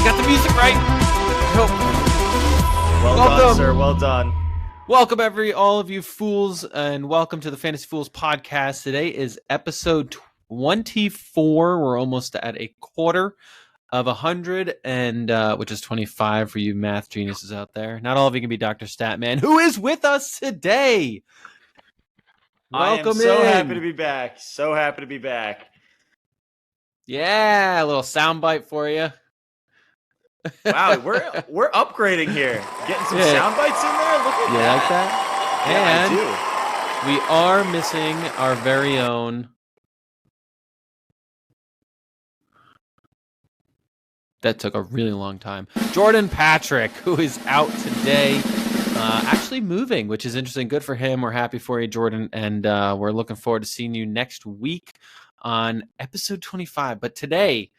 I got the music right. Well done, sir. Well done. Welcome, all of you fools, and welcome to the Fantasy Fools podcast. Today is episode 24. We're almost at a quarter of 100, and which is 25 for you math geniuses out there. Not all of you can be Dr. Statman, who is with us today. Welcome. I am so happy to be back. So happy to be back. Yeah, a little soundbite for you. Wow, we're upgrading here. Getting some sound bites in there. Look at that. Like that? Yeah, and I do. We are missing our very own. That took a really long time. Jordan Patrick, who is out today, actually moving, which is interesting. Good for him. We're happy for you, Jordan, and we're looking forward to seeing you next week on episode 25. But today,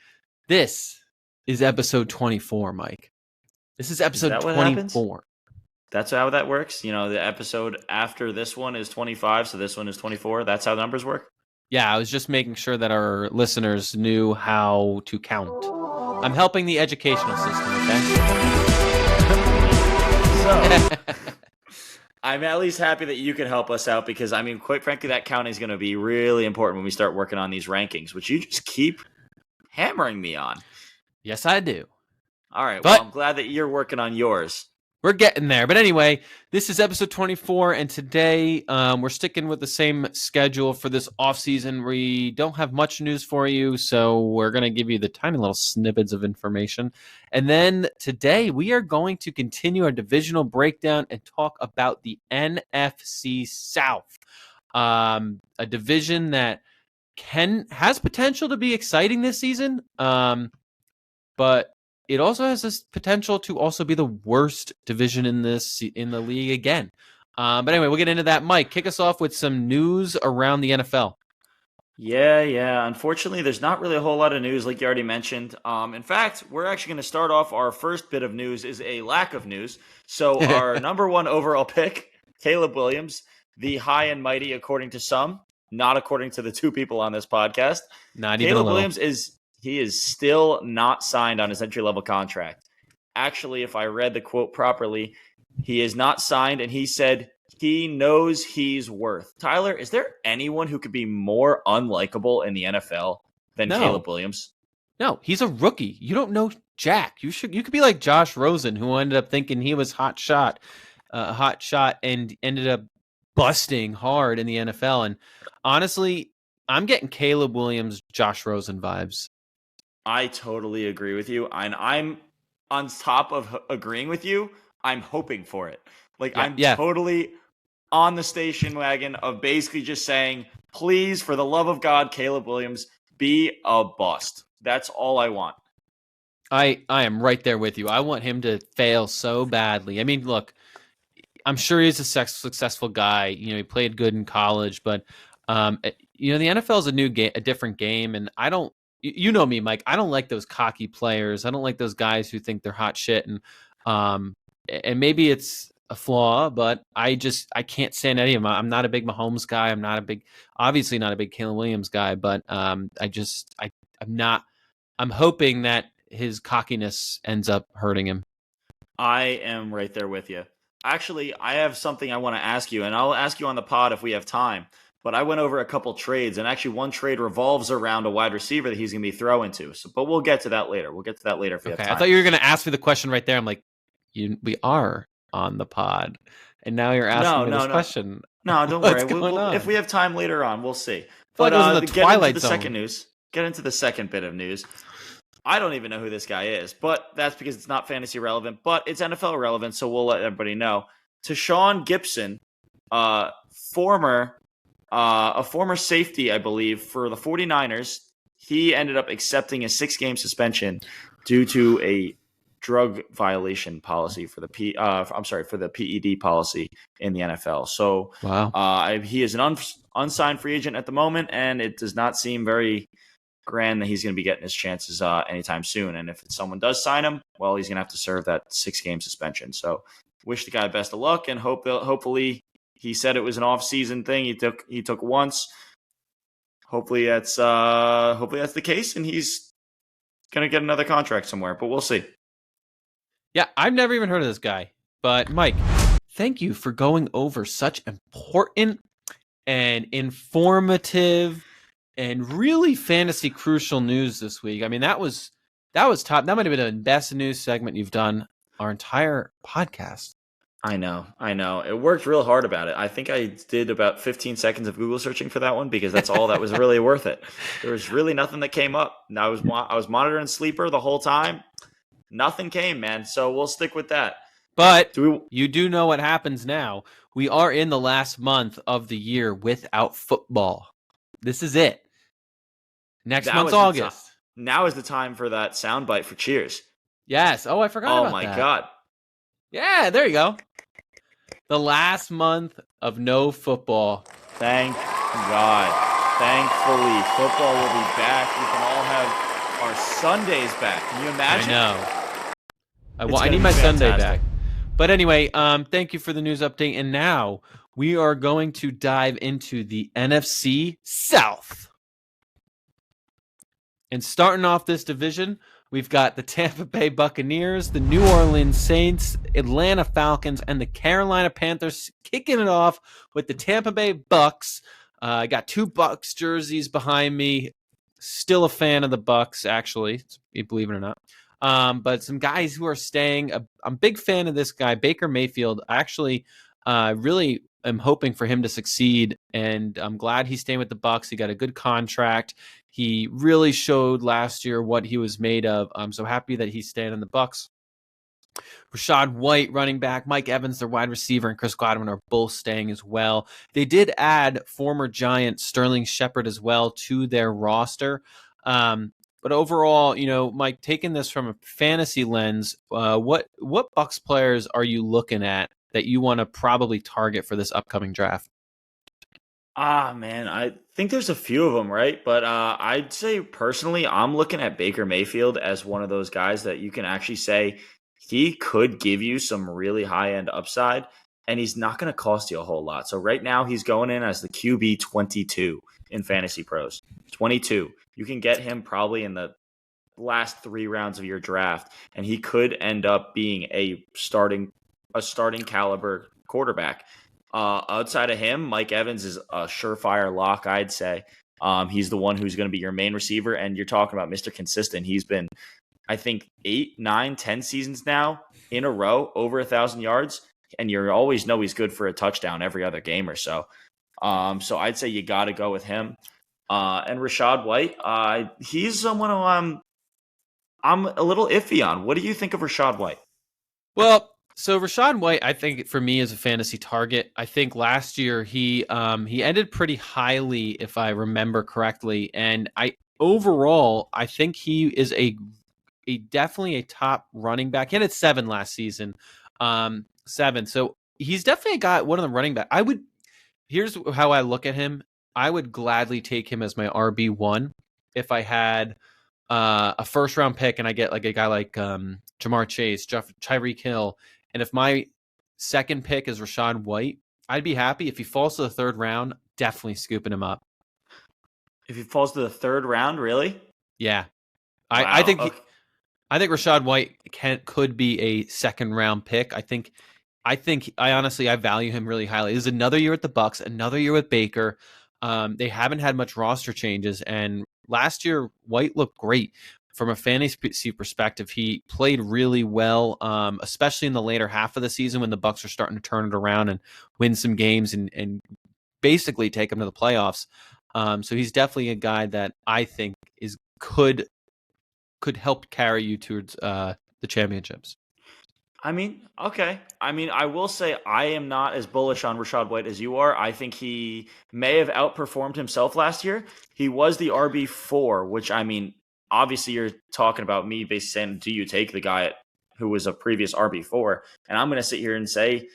this is episode 24, Mike. This is episode 24. That's how that works? You know, the episode after this one is 25, so this one is 24. That's how the numbers work? Yeah, I was just making sure that our listeners knew how to count. I'm helping the educational system, okay? So, I'm at least happy that you can help us out because, I mean, quite frankly, that counting is going to be really important when we start working on these rankings, which you just keep hammering me on. Yes, I do. All right. Well, I'm glad that you're working on yours. We're getting there. But anyway, this is episode 24, and today we're sticking with the same schedule for this offseason. We don't have much news for you, so we're going to give you the tiny little snippets of information. And then today we are going to continue our divisional breakdown and talk about the NFC South, a division that has potential to be exciting this season, but it also has this potential to also be the worst division in the league again. But anyway, we'll get into that. Mike, kick us off with some news around the NFL. Yeah. Unfortunately, there's not really a whole lot of news like you already mentioned. In fact, we're actually going to start off our first bit of news is a lack of news. So our number one overall pick, Caleb Williams, the high and mighty according to some, not according to the two people on this podcast. Not even Caleb Williams He is still not signed on his entry-level contract. Actually, if I read the quote properly, he is not signed, and he said he knows he's worth. Tyler, is there anyone who could be more unlikable in the NFL than Caleb Williams? No, he's a rookie. You don't know Jack. You could be like Josh Rosen, who ended up thinking he was hot shot, and ended up busting hard in the NFL. And honestly, I'm getting Caleb Williams, Josh Rosen vibes. I totally agree with you. And I'm on top of agreeing with you. I'm hoping for it. I'm totally on the station wagon of basically just saying, please, for the love of God, Caleb Williams, be a bust. That's all I want. I am right there with you. I want him to fail so badly. I mean, look, I'm sure he's a successful guy. You know, he played good in college, but the NFL is a different game, and I don't. You know me, Mike. I don't like those cocky players. I don't like those guys who think they're hot shit. And maybe it's a flaw, but I can't stand any of them. I'm not a big Mahomes guy. Obviously not a big Caleb Williams guy. But I'm hoping that his cockiness ends up hurting him. I am right there with you. Actually, I have something I want to ask you, and I'll ask you on the pod if we have time. But I went over a couple trades, and actually one trade revolves around a wide receiver that he's going to be throwing to. But we'll get to that later. We'll get to that later if we have time. I thought you were going to ask me the question right there. I'm like, we are on the pod, and now you're asking me this question. No, don't worry. If we have time later on, we'll see. But get into the second bit of news. I don't even know who this guy is, but that's because it's not fantasy relevant, but it's NFL relevant, so we'll let everybody know. Tashawn Gibson, a former safety, I believe, for the 49ers, he ended up accepting a 6-game suspension due to a drug violation policy for the PED policy in the NFL. So wow. He is an unsigned free agent at the moment, and it does not seem very grand that he's going to be getting his chances anytime soon. And if someone does sign him, well, he's going to have to serve that 6-game suspension. So wish the guy best of luck, and hopefully he said it was an off-season thing. He took once. Hopefully that's the case, and he's gonna get another contract somewhere, but we'll see. Yeah, I've never even heard of this guy. But Mike, thank you for going over such important and informative and really fantasy crucial news this week. I mean, that was top. That might have been the best news segment you've done our entire podcast. I know. It worked real hard about it. I think I did about 15 seconds of Google searching for that one because that's all that was really worth it. There was really nothing that came up. And I was monitoring Sleeper the whole time. Nothing came, man. So we'll stick with that. But you do know what happens now. We are in the last month of the year without football. This is it. Next month's August. Now is the time for that soundbite for Cheers. Yes. Oh, I forgot about that. Oh, my God. Yeah, there you go. The last month of no football. Thank God. Thankfully, football will be back. We can all have our Sundays back. Can you imagine? I know. I need my Sunday back. But anyway, thank you for the news update. And now we are going to dive into the NFC South. And starting off this division, we've got the Tampa Bay Buccaneers, the New Orleans Saints, Atlanta Falcons, and the Carolina Panthers kicking it off with the Tampa Bay Bucks. I got 2 Bucks jerseys behind me. Still a fan of the Bucks, actually, believe it or not. But some guys who are staying. I'm a big fan of this guy, Baker Mayfield. I actually really am hoping for him to succeed, and I'm glad he's staying with the Bucks. He got a good contract. He really showed last year what he was made of. I'm so happy that he's staying in the Bucks. Rachaad White, running back, Mike Evans, their wide receiver, and Chris Godwin are both staying as well. They did add former Giant Sterling Shepard as well to their roster. But overall, Mike, taking this from a fantasy lens, what Bucks players are you looking at that you want to probably target for this upcoming draft? Man, I think there's a few of them, right? But I'd say personally, I'm looking at Baker Mayfield as one of those guys that you can actually say he could give you some really high-end upside, and he's not going to cost you a whole lot. So right now, he's going in as the QB 22 in Fantasy Pros. 22. You can get him probably in the last 3 rounds of your draft, and he could end up being a starting caliber quarterback. Outside of him, Mike Evans is a surefire lock, I'd say. He's the one who's going to be your main receiver, and you're talking about Mr. Consistent. He's been, I think, 8, 9, 10 seasons now in a row, over 1,000 yards, and you always know he's good for a touchdown every other game or so. So I'd say you got to go with him. And Rachaad White, he's someone who I'm a little iffy on. What do you think of Rachaad White? Well, so Rachaad White, I think for me is a fantasy target. I think last year he ended pretty highly, if I remember correctly, and I think he is a definitely a top running back. He had 7 last season, 7. So he's definitely got one of the running back. Here's how I look at him. I would gladly take him as my RB1 if I had a first round pick and I get like a guy like Jamar Chase, Tyreek Hill. And if my second pick is Rachaad White, I'd be happy. If he falls to the 3rd round, definitely scooping him up. If he falls to the 3rd round, really? Yeah. Wow. I think Rachaad White could be a 2nd round pick. I honestly value him really highly. This is another year at the Bucks, another year with Baker. They haven't had much roster changes, and last year White looked great from a fantasy perspective. He played really well, especially in the later half of the season when the Bucks are starting to turn it around and win some games and basically take them to the playoffs. So he's definitely a guy that I think could help carry you towards the championships. Okay. I will say I am not as bullish on Rachaad White as you are. I think he may have outperformed himself last year. He was the RB4, which, obviously you're talking about me basically saying, do you take the guy who was a previous RB4? And I'm going to sit here and say,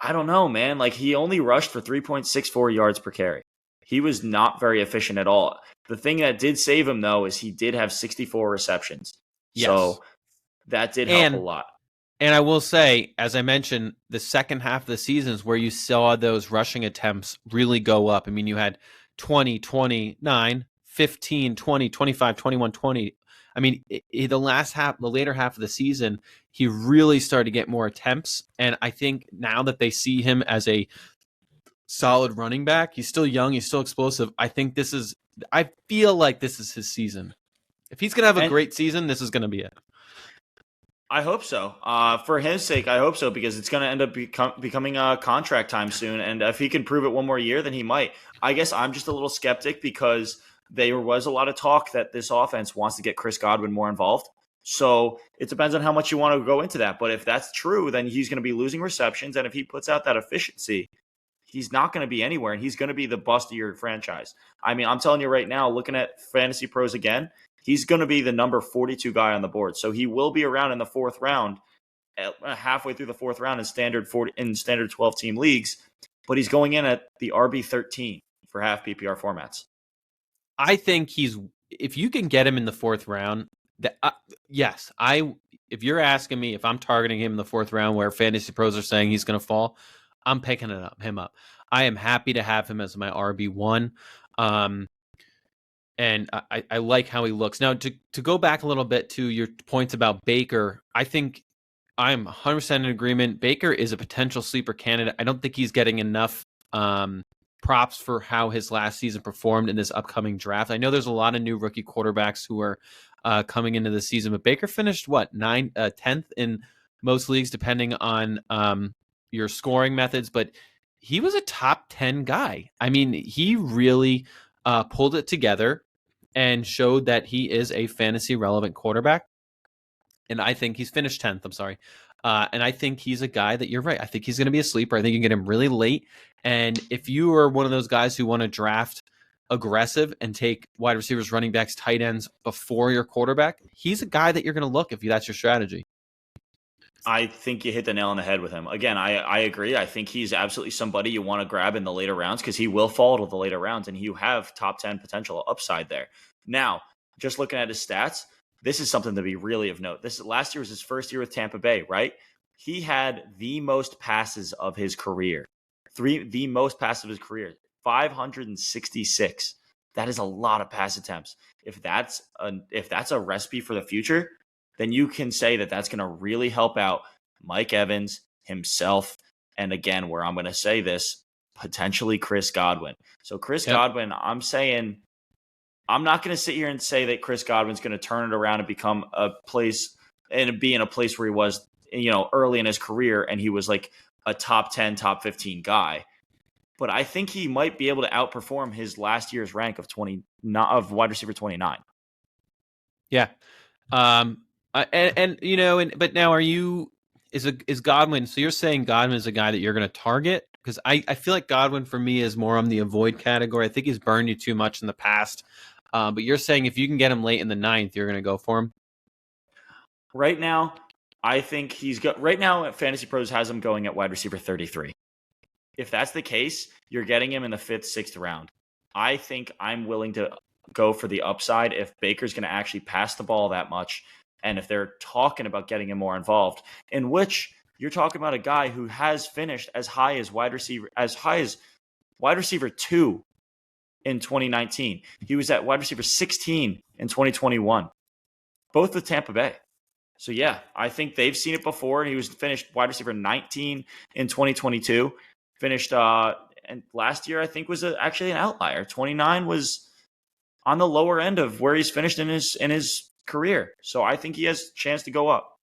I don't know, man. Like, he only rushed for 3.64 yards per carry. He was not very efficient at all. The thing that did save him, though, is he did have 64 receptions. Yes. So that did help a lot. And I will say, as I mentioned, the second half of the season is where you saw those rushing attempts really go up. You had 20, 29, 15, 20, 25, 21, 20. I mean, the later half of the season, he really started to get more attempts. And I think now that they see him as a solid running back, he's still young, he's still explosive. I feel like this is his season. If he's going to have a great season, this is going to be it. I hope so. For his sake, I hope so, because it's going to end up becoming a contract time soon. And if he can prove it one more year, then he might. I guess I'm just a little skeptic because there was a lot of talk that this offense wants to get Chris Godwin more involved. So it depends on how much you want to go into that. But if that's true, then he's going to be losing receptions. And if he puts out that efficiency, he's not going to be anywhere, and he's going to be the bust of your franchise. I mean, I'm telling you right now, looking at Fantasy Pros again, he's going to be the number 42 guy on the board. So he will be around in the fourth round, halfway through the fourth round in standard 12-team leagues, but he's going in at the RB13 for half PPR formats. I think if you can get him in the fourth round, yes, if you're asking me if I'm targeting him in the fourth round where Fantasy Pros are saying he's going to fall, I'm picking him up. I am happy to have him as my RB1. And I like how he looks. Now, to go back a little bit to your points about Baker, I think I'm 100% in agreement. Baker is a potential sleeper candidate. I don't think he's getting enough props for how his last season performed in this upcoming draft. I know there's a lot of new rookie quarterbacks who are coming into the season, but Baker finished 10th in most leagues, depending on your scoring methods, but he was a top 10 guy. I mean, he really pulled it together and showed that he is a fantasy relevant quarterback. And I think he's finished 10th. I'm sorry. And I think he's a guy that you're right. I think he's going to be a sleeper. I think you can get him really late. And if you are one of those guys who want to draft aggressive and take wide receivers, running backs, tight ends before your quarterback, he's a guy that you're going to look if that's your strategy. I think you hit the nail on the head with him. Again, I agree. I think he's absolutely somebody you want to grab in the later rounds because he will fall to the later rounds, and you have top 10 potential upside there. Now, just looking at his stats, this is something to be really of note. Last year was his first year with Tampa Bay, right? He had the most passes of his career. The most passes of his career. 566. That is a lot of pass attempts. If that's a recipe for the future, then you can say that that's going to really help out Mike Evans himself. And again, where I'm going to say this, potentially Chris Godwin. So Chris Godwin, I'm not going to sit here and say that Chris Godwin's going to turn it around and become be in a place where he was, early in his career and he was like a top 10, top 15 guy. But I think he might be able to outperform his last year's rank of wide receiver 29. Yeah. But now is Godwin, so you're saying Godwin is a guy that you're going to target? Because I feel like Godwin for me is more on the avoid category. I think he's burned you too much in the past. But you're saying if you can get him late in the 9th, you're going to go for him? Right now, I think right now Fantasy Pros has him going at wide receiver 33. If that's the case, you're getting him in the 5th, 6th round. I think I'm willing to go for the upside if Baker's going to actually pass the ball that much. And if they're talking about getting him more involved, in which you're talking about a guy who has finished as high as wide receiver 2 in 2019. He was at wide receiver 16 in 2021, both with Tampa Bay. So yeah, I think they've seen it before. He was finished wide receiver 19 in 2022. Finished and last year I think was actually an outlier. 29 was on the lower end of where he's finished in his career. So I think he has a chance to go up.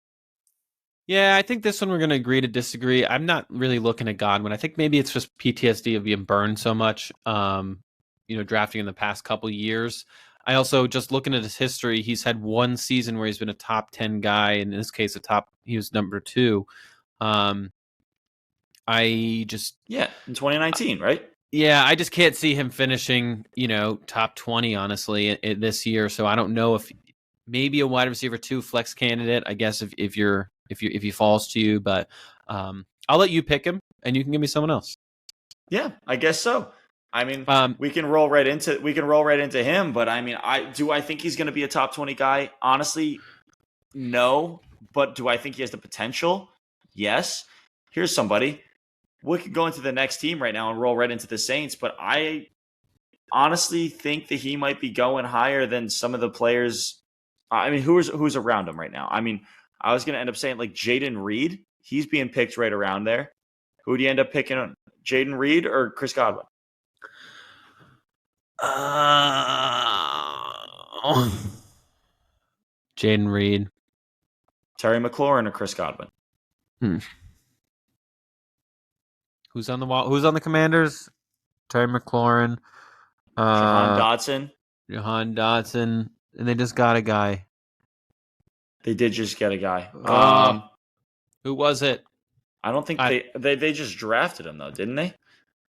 Yeah, I think this one we're going to agree to disagree. I'm not really looking at Godwin. I think maybe it's just PTSD of being burned so much, drafting in the past couple years. I also, just looking at his history, he's had one season where he's been a top 10 guy. In this case, he was number 2. In 2019, right? Yeah, I just can't see him finishing, top 20, honestly, this year. So I don't know if maybe a wide receiver 2 flex candidate, I guess, if he falls to you, but I'll let you pick him and you can give me someone else. Yeah, I guess so. I mean, we can roll right into him, but I mean, I think he's going to be a top 20 guy? Honestly, no. But do I think he has the potential? Yes. Here's somebody. We could go into the next team right now and roll right into the Saints, but I honestly think that he might be going higher than some of the players I mean, who's around him right now? I mean, I was going to end up saying like Jaden Reed. He's being picked right around there. Who do you end up picking on? Jaden Reed or Chris Godwin? Jaden Reed. Terry McLaurin or Chris Godwin? Who's on the wall? Who's on the Commanders? Terry McLaurin. Jahan Dotson. Jahan Dotson. And they just got a guy. They did just get a guy. Who was it? I don't think they just drafted him though, didn't they?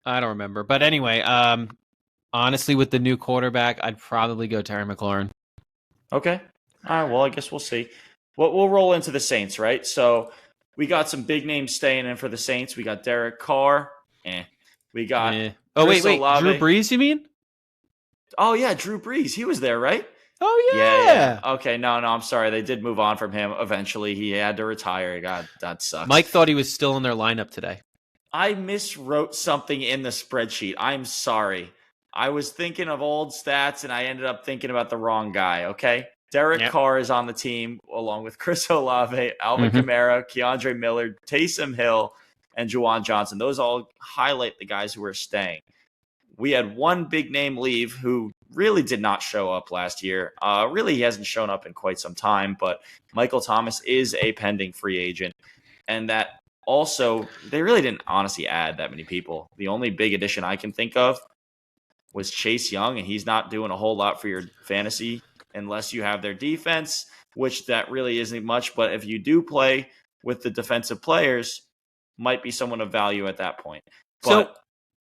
I don't remember. But anyway, honestly, with the new quarterback, I'd probably go Terry McLaurin. Okay. All right. Well, I guess we'll see. We'll roll into the Saints, right? So we got some big names staying in for the Saints. We got Derek Carr. We got. Oh, Chris wait. Olave. Drew Brees, you mean? Oh, yeah. Drew Brees. He was there, right? Oh, yeah. Okay. No, I'm sorry. They did move on from him eventually. He had to retire. God, that sucks. Mike thought he was still in their lineup today. I miswrote something in the spreadsheet. I'm sorry. I was thinking of old stats, and I ended up thinking about the wrong guy, okay? Derek Carr is on the team, along with Chris Olave, Alvin Kamara, Keandre Miller, Taysom Hill, and Juwan Johnson. Those all highlight the guys who are staying. We had one big name leave who really did not show up last year. Really, he hasn't shown up in quite some time, but Michael Thomas is a pending free agent. And that also, they really didn't honestly add that many people. The only big addition I can think of was Chase Young, and he's not doing a whole lot for your fantasy unless you have their defense, which that really isn't much. But if you do play with the defensive players, might be someone of value at that point. But, so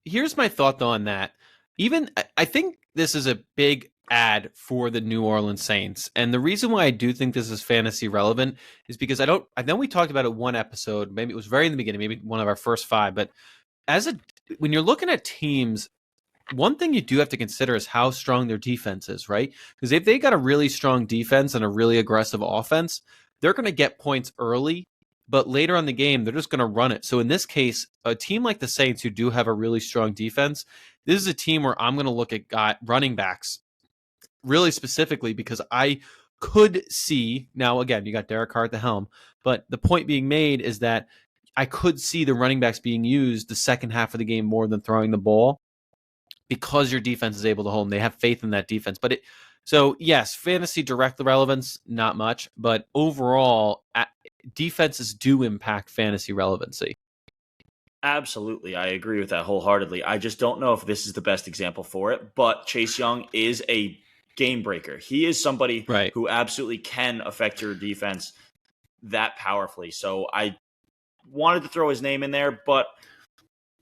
here's my thought, though, on that. I think this is a big add for the New Orleans Saints. And the reason why I do think this is fantasy relevant is because I know we talked about it one episode, maybe it was very in the beginning, maybe one of our first 5, but when you're looking at teams, one thing you do have to consider is how strong their defense is, right? Because if they got a really strong defense and a really aggressive offense, they're going to get points early, but later on in the game, they're just going to run it. So in this case, a team like the Saints who do have a really strong defense, this is a team where I'm going to look at running backs really specifically because I could see, now again, you got Derek Carr at the helm, but the point being made is that I could see the running backs being used the second half of the game more than throwing the ball because your defense is able to hold them. They have faith in that defense. So yes, fantasy direct relevance, not much, but overall, defenses do impact fantasy relevancy. Absolutely. I agree with that wholeheartedly. I just don't know if this is the best example for it, but Chase Young is a game breaker. He is somebody who absolutely can affect your defense that powerfully. So I wanted to throw his name in there, but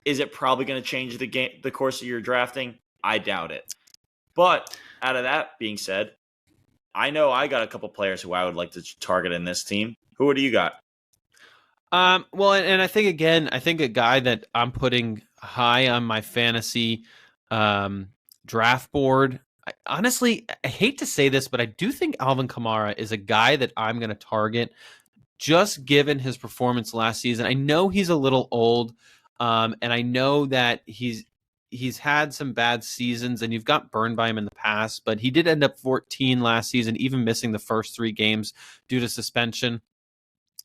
is it probably going to change the course of your drafting? I doubt it. But out of that being said, I know I got a couple players who I would like to target in this team. Who do you got? Well, and I think a guy that I'm putting high on my fantasy draft board. Honestly, I hate to say this, but I do think Alvin Kamara is a guy that I'm going to target just given his performance last season. I know he's a little old, and I know that he's had some bad seasons, and you've got burned by him in the past, but he did end up 14 last season, even missing the first 3 games due to suspension.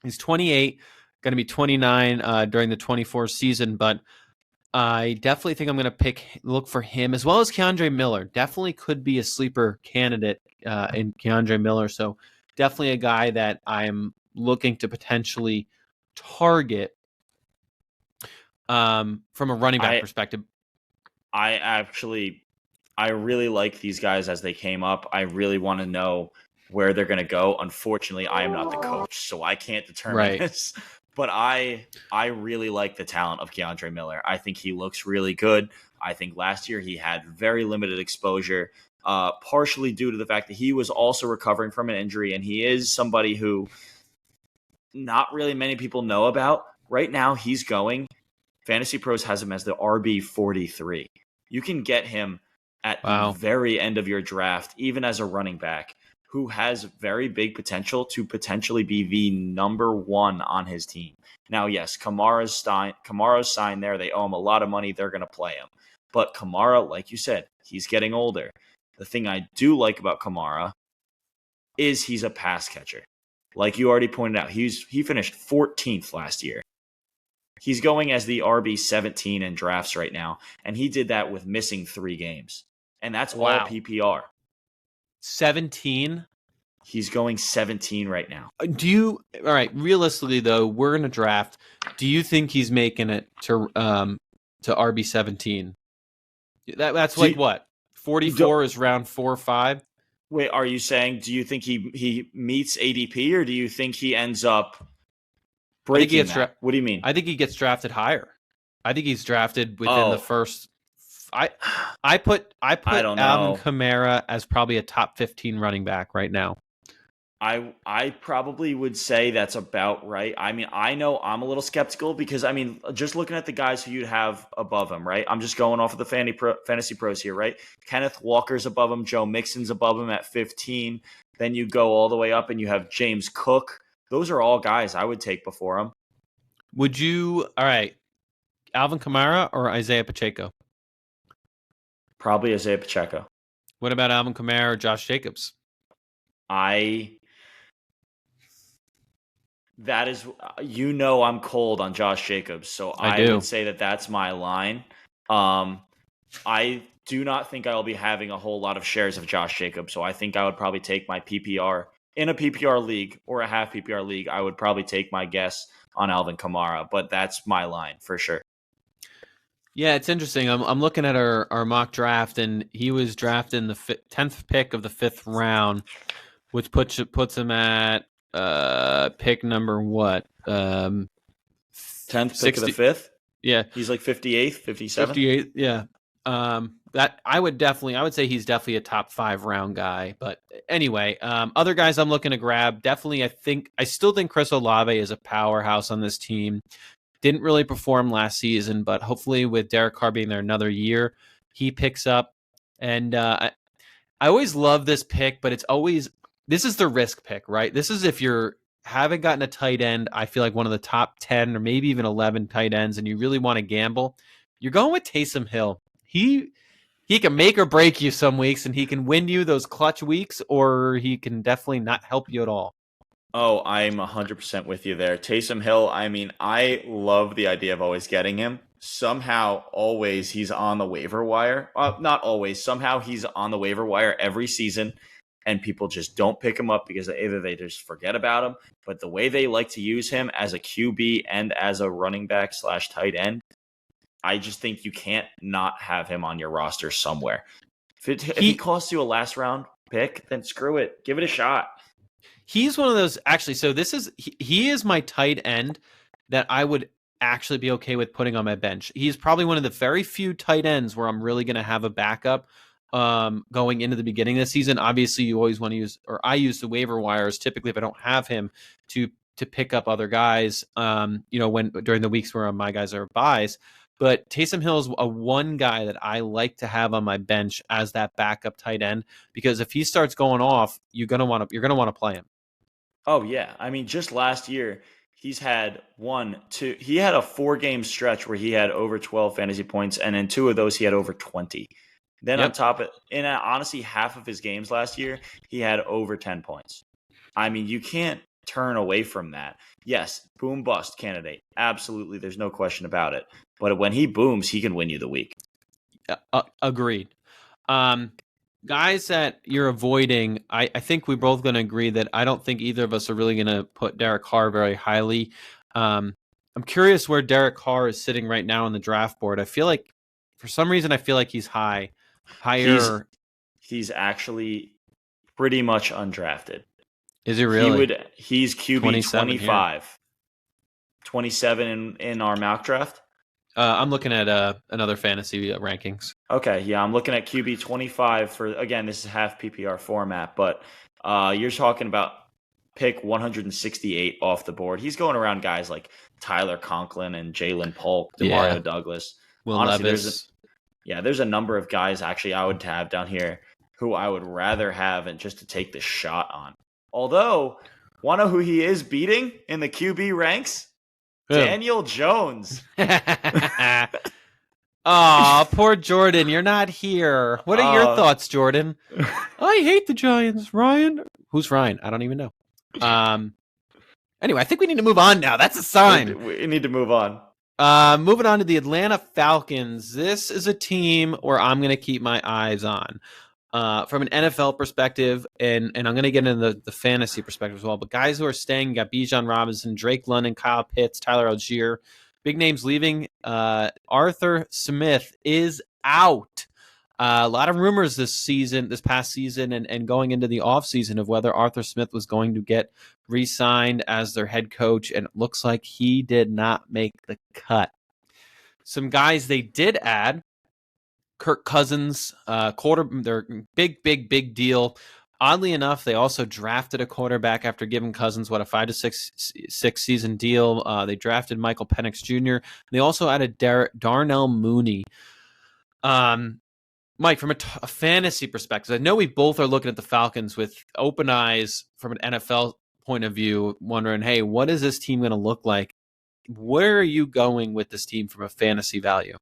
He's 28, going to be 29 during the 24 season, but I definitely think I'm going to look for him as well as Keandre Miller. Definitely could be a sleeper candidate in Keandre Miller. So definitely a guy that I'm looking to potentially target from a running back perspective. I really like these guys as they came up. I really want to know where they're going to go. Unfortunately, I am not the coach, so I can't determine this. But I really like the talent of Keandre Miller. I think he looks really good. I think last year he had very limited exposure, partially due to the fact that he was also recovering from an injury, and he is somebody who not really many people know about. Right now, he's going. Fantasy Pros has him as the RB 43. You can get him at the very end of your draft, even as a running back, who has very big potential to potentially be the number 1 on his team. Now, yes, Kamara's signed there. They owe him a lot of money. They're going to play him. But Kamara, like you said, he's getting older. The thing I do like about Kamara is he's a pass catcher. Like you already pointed out, he finished 14th last year. He's going as the RB17 in drafts right now, and he did that with missing 3 games. And that's all PPR. 17? He's going 17 right now. All right, realistically though, we're in a draft. Do you think he's making it to RB17? That's like what? 44 is round 4 or 5? Wait, are you saying, do you think he meets ADP, or do you think he ends up breaking that? What do you mean? I think he gets drafted higher. I think he's drafted within the first. I put Alvin Kamara as probably a top 15 running back right now. I probably would say that's about right. I mean, I know I'm a little skeptical because, I mean, just looking at the guys who you'd have above him, right? I'm just going off of the fantasy pros here, right? Kenneth Walker's above him. Joe Mixon's above him at 15. Then you go all the way up and you have James Cook. Those are all guys I would take before him. Would you? All right. Alvin Kamara or Isaiah Pacheco? Probably Isaiah Pacheco. What about Alvin Kamara or Josh Jacobs? That is, I'm cold on Josh Jacobs, so I would say that that's my line. I do not think I will be having a whole lot of shares of Josh Jacobs, so I think I would probably take my PPR in a PPR league or a half PPR league. I would probably take my guess on Alvin Kamara, but that's my line for sure. Yeah, it's interesting. I'm looking at our mock draft, and he was drafted in the 10th pick of the 5th round, which puts him at pick number what? 10th pick of the 5th? Yeah. He's like 58th, 57th? 58th, yeah. That I would say he's definitely a top 5 round guy. But anyway, other guys I'm looking to grab, definitely I still think Chris Olave is a powerhouse on this team. Didn't really perform last season, but hopefully with Derek Carr being there another year, he picks up. And I always love this pick, but this is the risk pick, right? This is if you haven't gotten a tight end, I feel like one of the top 10 or maybe even 11 tight ends, and you really want to gamble, you're going with Taysom Hill. He can make or break you some weeks, and he can win you those clutch weeks, or he can definitely not help you at all. Oh, I'm 100% with you there. Taysom Hill, I mean, I love the idea of always getting him. Somehow, always, he's on the waiver wire. Not always. Somehow, he's on the waiver wire every season, and people just don't pick him up because either they just forget about him, but the way they like to use him as a QB and as a running back / tight end, I just think you can't not have him on your roster somewhere. If he costs you a last round pick, then screw it. Give it a shot. He's one of those, actually, so he is my tight end that I would actually be okay with putting on my bench. He's probably one of the very few tight ends where I'm really going to have a backup going into the beginning of the season. Obviously, you always want to use, or I use the waiver wires typically if I don't have him to pick up other guys, when during the weeks where my guys are buys. But Taysom Hill is a one guy that I like to have on my bench as that backup tight end, because if he starts going off, you're gonna want to play him. Oh yeah, I mean, just last year he's had he had a 4-game stretch where he had over 12 fantasy points, and in 2 of those he had over 20. Then on top of it, honestly, half of his games last year he had over 10 points. I mean, you can't turn away from that. Yes, boom bust candidate. Absolutely, there's no question about it. But when he booms, he can win you the week. Agreed. Guys that you're avoiding, I think we're both going to agree that I don't think either of us are really going to put Derek Carr very highly. I'm curious where Derek Carr is sitting right now on the draft board. I feel like, for some reason, he's higher. He's actually pretty much undrafted. Is he really? He's QB 25. 27 in our mock draft. I'm looking at another fantasy rankings. Okay, yeah, I'm looking at QB 25 for, again, this is half PPR format, but you're talking about pick 168 off the board. He's going around guys like Tyler Conklin and Jalen Polk, Demario Douglas. Will Levis. There's a number of guys actually I would have down here who I would rather have and just to take the shot on. Although, want to know who he is beating in the QB ranks? Daniel Jones. Aw, poor Jordan. You're not here. What are your Uh, thoughts, Jordan? I hate the Giants. Ryan? Who's Ryan? I don't even know. Anyway, I think we need to move on now. That's a sign. we need to move on. Moving on to the Atlanta Falcons. This is a team where I'm going to keep my eyes on. From an NFL perspective, and I'm going to get into the fantasy perspective as well. But guys who are staying, you got Bijan Robinson, Drake London, Kyle Pitts, Tyler Algier. Big names leaving. Arthur Smith is out. A lot of rumors this past season, and going into the offseason of whether Arthur Smith was going to get re-signed as their head coach, and it looks like he did not make the cut. Some guys they did add: Kirk Cousins, they're big deal. Oddly enough, they also drafted a quarterback after giving Cousins a 5 to 6 season deal. They drafted Michael Penix Jr. They also added Darnell Mooney. Mike, from a fantasy perspective, I know we both are looking at the Falcons with open eyes from an NFL point of view, wondering, hey, what is this team going to look like? Where are you going with this team from a fantasy value?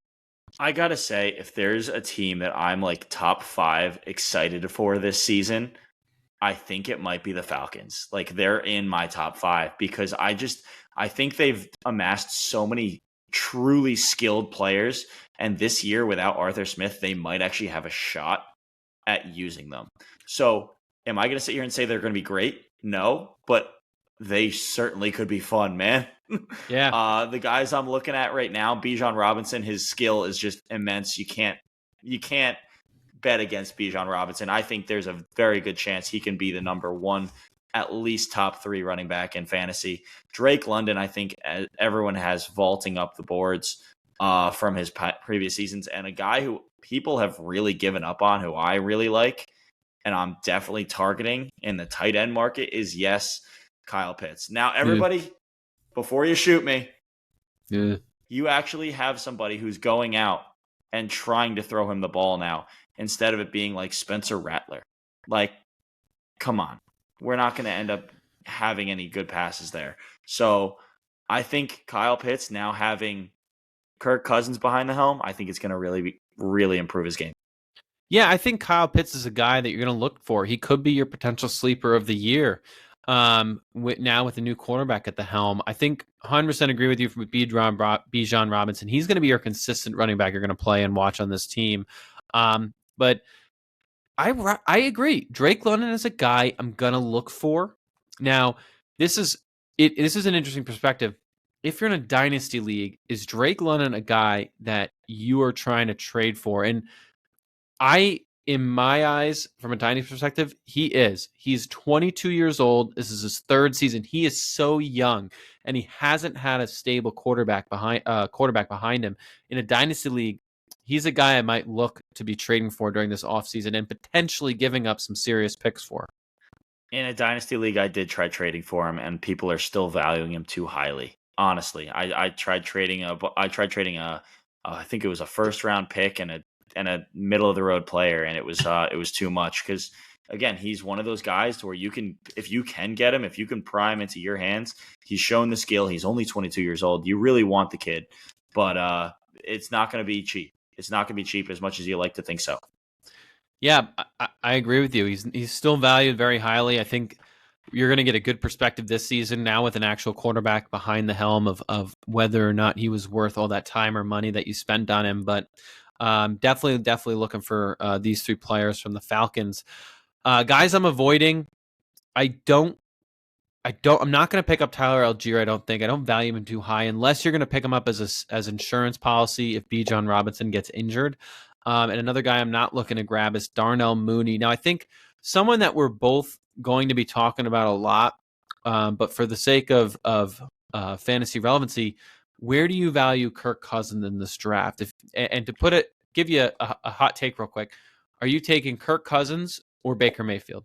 I gotta say, if there's a team that I'm like top 5 excited for this season, I think it might be the Falcons. Like they're in my top 5 because I think they've amassed so many truly skilled players, and this year without Arthur Smith, they might actually have a shot at using them. So, am I going to sit here and say they're going to be great? No, but they certainly could be fun, man. Yeah. The guys I'm looking at right now, Bijan Robinson, his skill is just immense. You can't bet against Bijan Robinson. I think there's a very good chance he can be the number 1, at least top 3 running back in fantasy. Drake London, I think everyone has vaulting up the boards from his previous seasons, and a guy who people have really given up on, who I really like, and I'm definitely targeting in the tight end market is, yes, Kyle Pitts. Now, everybody, before you shoot me, you actually have somebody who's going out and trying to throw him the ball now instead of it being like Spencer Rattler. Like, come on. We're not going to end up having any good passes there. So I think Kyle Pitts now having Kirk Cousins behind the helm, I think it's going to really improve his game. Yeah, I think Kyle Pitts is a guy that you're going to look for. He could be your potential sleeper of the year. Now with the new quarterback at the helm, I think 100% agree with you with Bijan Robinson. He's going to be your consistent running back you're going to play and watch on this team. But I agree. Drake London is a guy I'm going to look for. Now, this is an interesting perspective. If you're in a dynasty league, is Drake London a guy that you are trying to trade for? And in my eyes, from a dynasty perspective, he is. He's 22 years old. This is his 3rd season. He is so young, and he hasn't had a stable quarterback behind him. In a dynasty league, he's a guy I might look to be trading for during this offseason and potentially giving up some serious picks for. In a dynasty league, I did try trading for him, and people are still valuing him too highly. Honestly, I tried trading a I think it was a 1st-round pick and a middle of the road player, and it was too much because, again, he's one of those guys to where if you can get him, if you can pry him into your hands, he's shown the skill. He's only 22 years old. You really want the kid, but it's not going to be cheap. It's not going to be cheap as much as you like to think so. Yeah, I agree with you. He's still valued very highly. I think you're going to get a good perspective this season now with an actual quarterback behind the helm of whether or not he was worth all that time or money that you spent on him. But definitely looking for these 3 players from the Falcons. Guys I'm avoiding, I'm not going to pick up Tyler Algier. I don't value him too high unless you're going to pick him up as insurance policy if Bijan Robinson gets injured. And another guy I'm not looking to grab is Darnell Mooney. Now, I think someone that we're both going to be talking about a lot, but for the sake of fantasy relevancy, where do you value Kirk Cousins in this draft? And to give you a hot take real quick, are you taking Kirk Cousins or Baker Mayfield?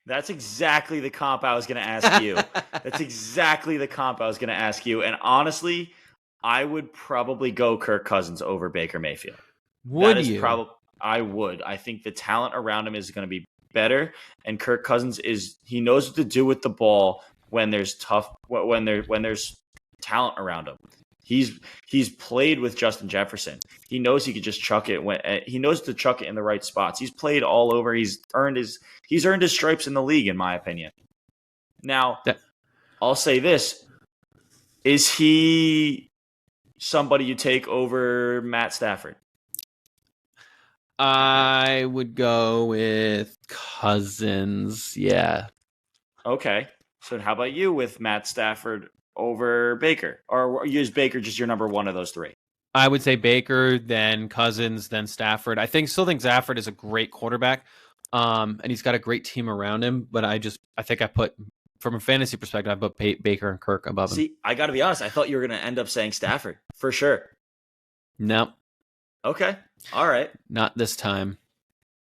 That's exactly the comp I was going to ask you. That's exactly the comp I was going to ask you. And honestly, I would probably go Kirk Cousins over Baker Mayfield. Would you? I would. I think the talent around him is going to be better, and Kirk Cousins he knows what to do with the ball when there's talent around him. He's played with Justin Jefferson. He knows he could just chuck it when he knows to chuck it in the right spots. He's played all over. He's earned his stripes in the league, in my opinion. Now, I'll say this: is he somebody you take over Matt Stafford? I would go with Cousins. Yeah. Okay. So how about you with Matt Stafford over Baker? Or use Baker just your number one of those three? I would say Baker, then Cousins, then Stafford. Still think Stafford is a great quarterback, and he's got a great team around him. But I think I put, from a fantasy perspective, I put Baker and Kirk above him. See, I got to be honest. I thought you were going to end up saying Stafford for sure. No. Okay. All right. Not this time.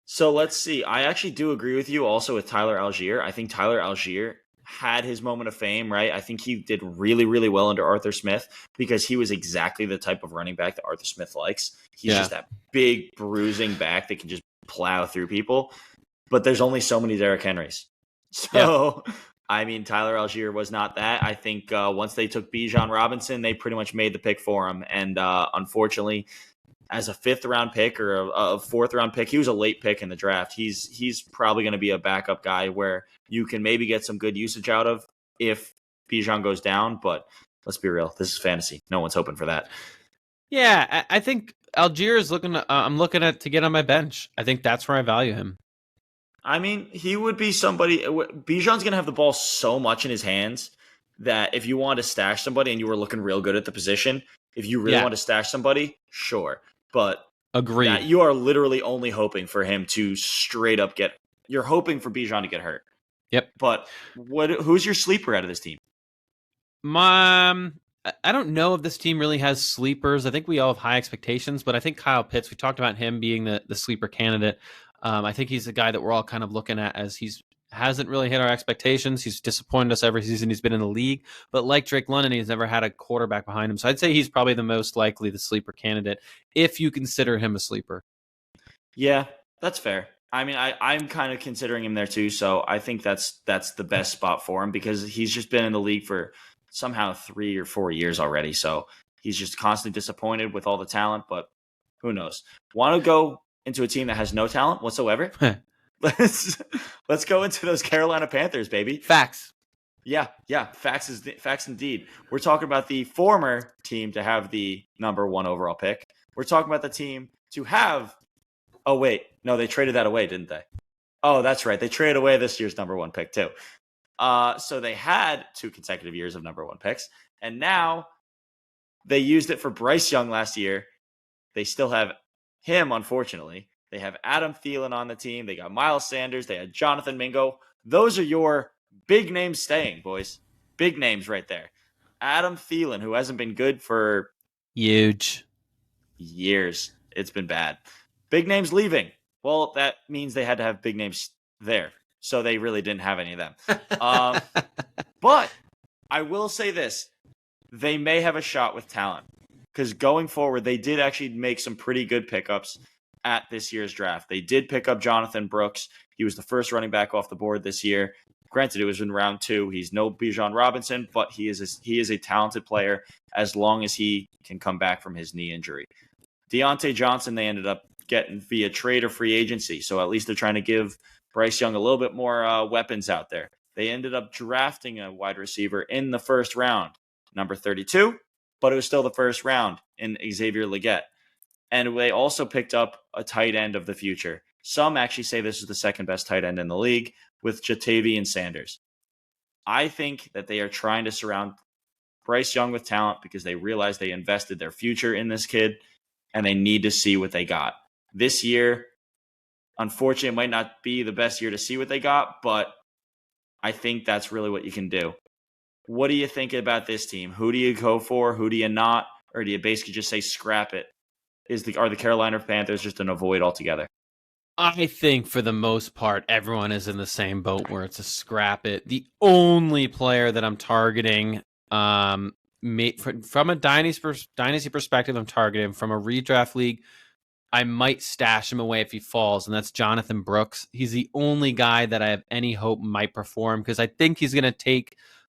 So let's see. I actually do agree with you also with Tyler Algier. I think Tyler Algier had his moment of fame, right? I think he did really, really well under Arthur Smith because he was exactly the type of running back that Arthur Smith likes. He's just that big bruising back that can just plow through people. But there's only so many Derrick Henrys. So, I mean, Tyler Algier was not that. I think once they took Bijan Robinson, they pretty much made the pick for him. And unfortunately, as a 5th round pick or a 4th round pick, he was a late pick in the draft. He's probably going to be a backup guy where you can maybe get some good usage out of if Bijan goes down. But let's be real, this is fantasy. No one's hoping for that. Yeah, I think Algier is looking. I'm looking at to get on my bench. I think that's where I value him. I mean, he would be somebody. Bijan's going to have the ball so much in his hands that if you want to stash somebody and you were looking real good at the position, if you really want to stash somebody, sure. But agreed. You are literally only hoping for him to straight up get. You're hoping for Bijan to get hurt. Yep. But who's your sleeper out of this team? I don't know if this team really has sleepers. I think we all have high expectations, but I think Kyle Pitts. We talked about him being the sleeper candidate. I think he's the guy that we're all kind of looking at as hasn't really hit our expectations. He's disappointed us every season he's been in the league. But like Drake London, he's never had a quarterback behind him. So I'd say he's probably the most likely the sleeper candidate if you consider him a sleeper. Yeah, that's fair. I mean, I'm kind of considering him there too. So I think that's the best spot for him because he's just been in the league for somehow 3 or 4 years already. So he's just constantly disappointed with all the talent. But who knows? Want to go into a team that has no talent whatsoever? Let's go into those Carolina Panthers, baby. Facts. Yeah. Facts indeed. We're talking about the former team to have the number 1 overall pick. We're talking about the team to have. Oh wait, no, they traded that away, didn't they? Oh, that's right. They traded away this year's number 1 pick too. So they had 2 consecutive years of number 1 picks, and now they used it for Bryce Young last year. They still have him, unfortunately. They have Adam Thielen on the team. They got Miles Sanders. They had Jonathan Mingo. Those are your big names staying, boys. Big names right there. Adam Thielen, who hasn't been good for huge years. It's been bad. Big names leaving. Well, that means they had to have big names there. So they really didn't have any of them. But I will say this. They may have a shot with talent. Because going forward, they did actually make some pretty good pickups at this year's draft. They did pick up Jonathan Brooks. He was the first running back off the board this year. Granted, it was in round 2. He's no Bijan Robinson, but he is a talented player as long as he can come back from his knee injury. Deontay Johnson, they ended up getting via trade or free agency. So at least they're trying to give Bryce Young a little bit more weapons out there. They ended up drafting a wide receiver in the first round, number 32, but it was still the first round in Xavier Legette. And they also picked up a tight end of the future. Some actually say this is the second best tight end in the league with Jatavian Sanders. I think that they are trying to surround Bryce Young with talent because they realize they invested their future in this kid and they need to see what they got. This year, unfortunately, it might not be the best year to see what they got, but I think that's really what you can do. What do you think about this team? Who do you go for? Who do you not? Or do you basically just say scrap it? Are the Carolina Panthers just an avoid altogether? I think for the most part, everyone is in the same boat where it's a scrap it. The only player that I'm targeting, from a dynasty perspective, I'm targeting. From a redraft league, I might stash him away if he falls, and that's Jonathan Brooks. He's the only guy that I have any hope might perform because I think he's going to take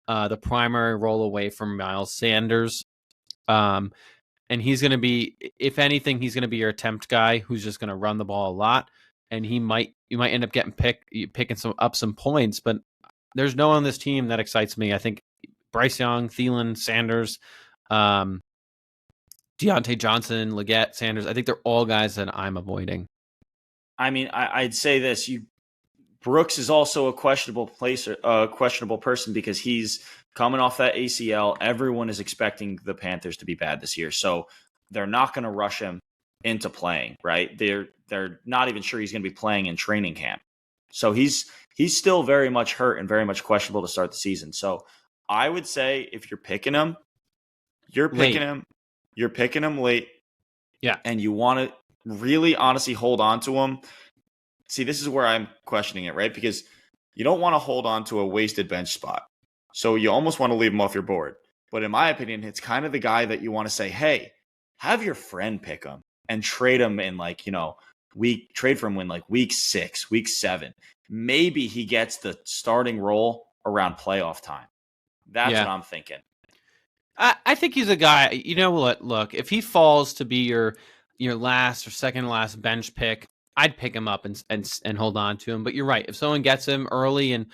the primary role away from Miles Sanders. And he's going to be, if anything, he's going to be your attempt guy who's just going to run the ball a lot. And you might end up getting picking some points, but there's no one on this team that excites me. I think Bryce Young, Thielen, Sanders, Deontay Johnson, Leggett, Sanders. I think they're all guys that I'm avoiding. I mean, I'd say this: Brooks is also a questionable person because he's coming off that ACL. Everyone is expecting the Panthers to be bad this year, so they're not going to rush him into playing. Right? They're not even sure he's going to be playing in training camp. So he's still very much hurt and very much questionable to start the season. So I would say if you're picking him, you're picking him late. Yeah. And you want to really honestly hold on to him. See, this is where I'm questioning it, right? Because you don't want to hold on to a wasted bench spot. So you almost want to leave him off your board. But in my opinion, it's kind of the guy that you want to say, hey, have your friend pick him and trade him in trade for him in week 6, week 7. Maybe he gets the starting role around playoff time. That's what I'm thinking. I think he's a guy, you know what, look, if he falls to be your last or second last bench pick, I'd pick him up and hold on to him. But you're right. If someone gets him early and,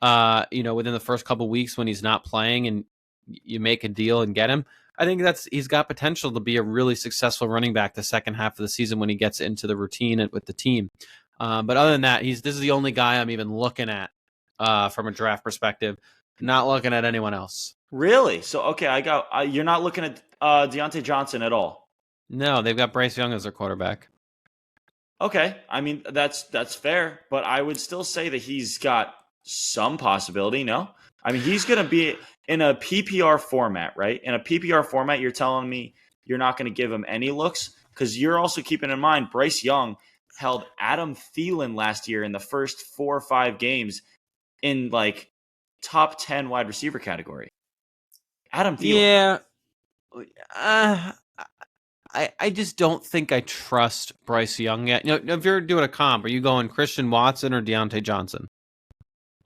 within the first couple of weeks when he's not playing and you make a deal and get him, I think he's got potential to be a really successful running back the second half of the season when he gets into the routine with the team. But other than that, this is the only guy I'm even looking at from a draft perspective. Not looking at anyone else. Really? So, okay, you're not looking at Deontay Johnson at all? No, they've got Bryce Young as their quarterback. Okay, I mean, that's fair, but I would still say that he's got some possibility, no? I mean, he's going to be in a PPR format, right? In a PPR format, you're telling me you're not going to give him any looks? Because you're also keeping in mind Bryce Young held Adam Thielen last year in the first 4 or 5 games in top 10 wide receiver category. Adam Thielen. Yeah. I just don't think I trust Bryce Young yet. If you're doing a comp, are you going Christian Watson or Deontay Johnson?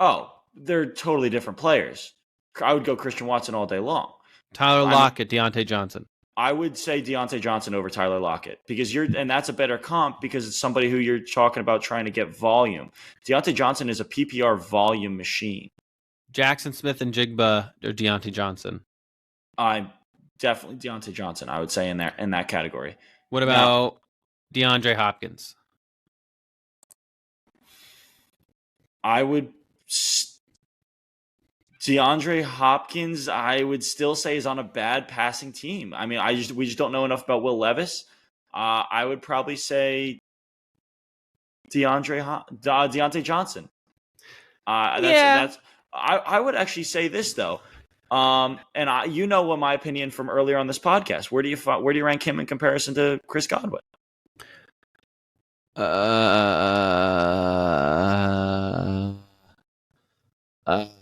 Oh, they're totally different players. I would go Christian Watson all day long. Tyler Lockett, Deontay Johnson. I would say Deontay Johnson over Tyler Lockett and that's a better comp because it's somebody who you're talking about trying to get volume. Deontay Johnson is a PPR volume machine. Jackson Smith and Jigba or Deontay Johnson? I'm definitely Deontay Johnson, I would say in that category. What about DeAndre Hopkins? DeAndre Hopkins, I would still say is on a bad passing team. I mean, we just don't know enough about Will Levis. I would probably say Deontay Johnson. I would actually say this though, and what my opinion from earlier on this podcast. Where do you rank him in comparison to Chris Godwin?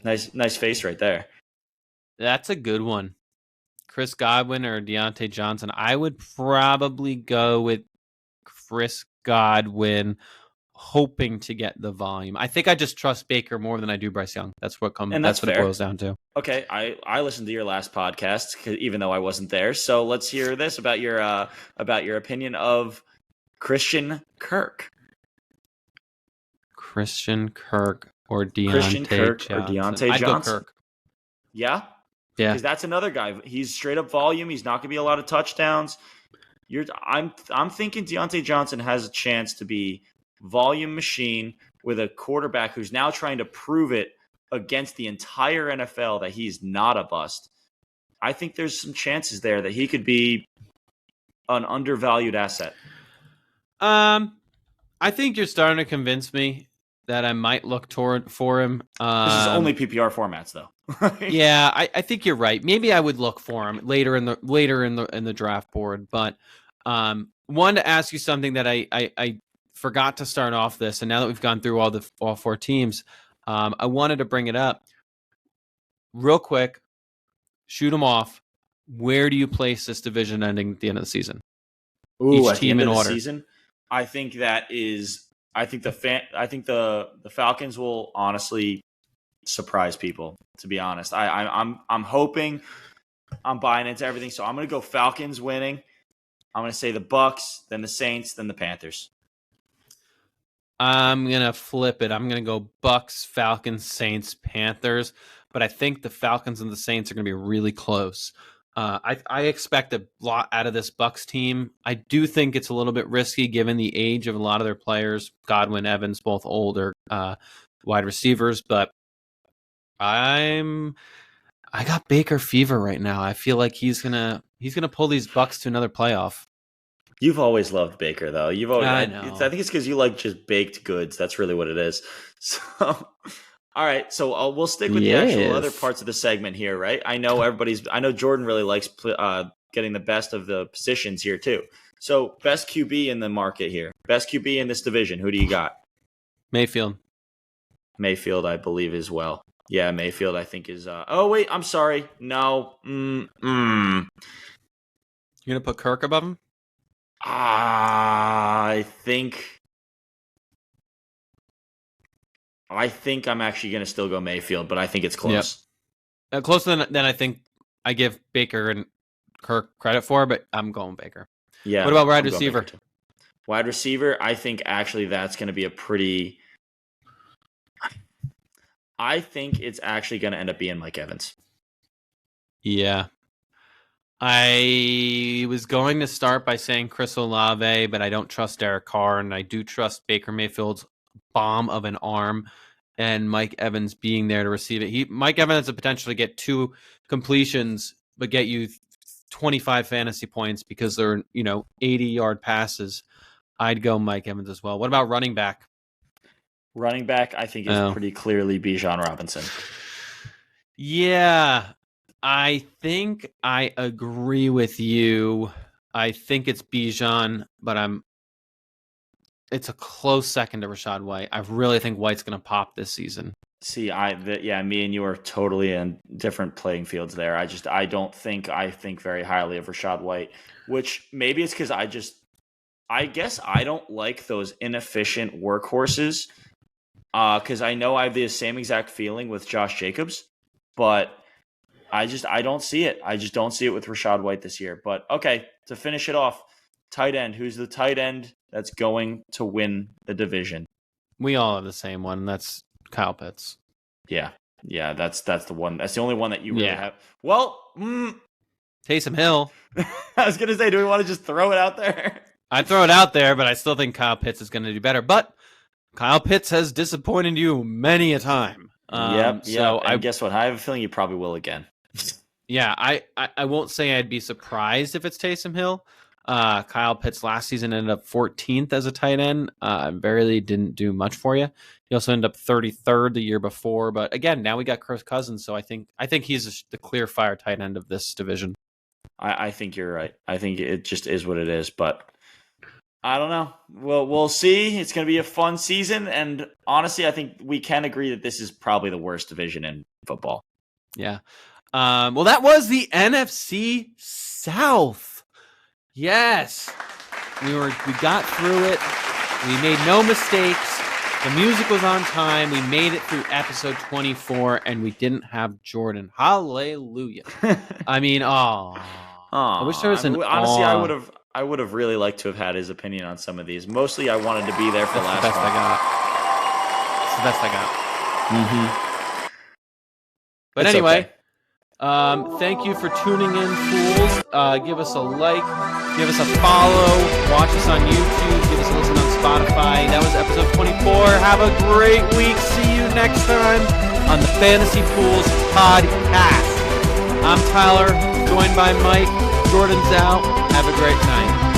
Nice face right there. That's a good one. Chris Godwin or Deontay Johnson? I would probably go with Chris Godwin, hoping to get the volume. I think I just trust Baker more than I do Bryce Young. That's what it boils down to. Okay, I listened to your last podcast, even though I wasn't there. So let's hear this about your opinion of Christian Kirk. Christian Kirk or Deontay Johnson. I'd go Kirk. Yeah? Yeah. Because that's another guy. He's straight up volume. He's not going to be a lot of touchdowns. I'm thinking Deontay Johnson has a chance to be volume machine with a quarterback who's now trying to prove it against the entire NFL that he's not a bust. I think there's some chances there that he could be an undervalued asset. I think you're starting to convince me that I might look for him. This is only PPR formats, though. Yeah, I think you're right. Maybe I would look for him later in the draft board. But wanted to ask you something that I forgot to start off this, and now that we've gone through all 4 teams, I wanted to bring it up real quick. Shoot them off. Where do you place this division ending at the end of the season? Each team in order. Season, I think the Falcons will honestly surprise people. To be honest, I'm hoping I'm buying into everything. So I'm going to go Falcons winning. I'm going to say the Bucks, then the Saints, then the Panthers. I'm going to flip it. I'm going to go Bucks, Falcons, Saints, Panthers. But I think the Falcons and the Saints are going to be really close. I expect a lot out of this Bucks team. I do think it's a little bit risky given the age of a lot of their players. Godwin, Evans, both older wide receivers. But I got Baker fever right now. I feel like he's gonna pull these Bucks to another playoff. You've always loved Baker, though. You've always. I know. I think it's because you like just baked goods. That's really what it is. So, all right. So we'll stick with the actual other parts of the segment here, right? I know Jordan really likes getting the best of the positions here too. So best QB in the market here, best QB in this division. Who do you got? Mayfield, I believe as well. Yeah, Mayfield, I think is. Oh wait, I'm sorry. No. You're gonna put Kirk above him? I think I'm actually going to still go Mayfield, but I think it's close. Yep. Closer than I think I give Baker and Kirk credit for, but I'm going Baker. Yeah. What about wide receiver? Wide receiver, I think actually that's going to be I think it's actually going to end up being Mike Evans. Yeah. I was going to start by saying Chris Olave, but I don't trust Derek Carr, and I do trust Baker Mayfield's bomb of an arm and Mike Evans being there to receive it. Mike Evans has the potential to get 2 completions, but get you 25 fantasy points because they're 80-yard passes. I'd go Mike Evans as well. What about running back? Running back, I think, is pretty clearly Bijan Robinson. Yeah. I think I agree with you. I think it's Bijan, but it's a close second to Rachaad White. I really think White's going to pop this season. See, me and you are totally in different playing fields there. I think very highly of Rachaad White, which maybe it's because I guess I don't like those inefficient workhorses because I know I have the same exact feeling with Josh Jacobs, but I don't see it. I just don't see it with Rachaad White this year. But okay, to finish it off, tight end. Who's the tight end that's going to win the division? We all have the same one. That's Kyle Pitts. Yeah, that's the one. That's the only one that you really have. Well, Taysom Hill. I was gonna say, do we want to just throw it out there? I'd throw it out there, but I still think Kyle Pitts is going to do better. But Kyle Pitts has disappointed you many a time. So guess what? I have a feeling you probably will again. Yeah, I won't say I'd be surprised if it's Taysom Hill. Kyle Pitts last season ended up 14th as a tight end. Barely didn't do much for you. He also ended up 33rd the year before. But again, now we got Chris Cousins, so I think he's the clear fire tight end of this division. I think you're right. I think it just is what it is. But I don't know. We'll see. It's going to be a fun season. And honestly, I think we can agree that this is probably the worst division in football. Yeah. Well, that was the NFC South. Yes. We got through it. We made no mistakes. The music was on time. We made it through episode 24, and we didn't have Jordan. Hallelujah. I mean, I wish there was an honestly, I would have really liked to have had his opinion on some of these. Mostly, I wanted to be there for last one. That's the best I got. Mm-hmm. But it's anyway, okay. Thank you for tuning in, fools. Give us a like, give us a follow, watch us on YouTube, give us a listen on Spotify. That was episode 24. Have a great week. See you next time on the Fantasy Fools Podcast. I'm Tyler, joined by Mike. Jordan's out. Have a great night.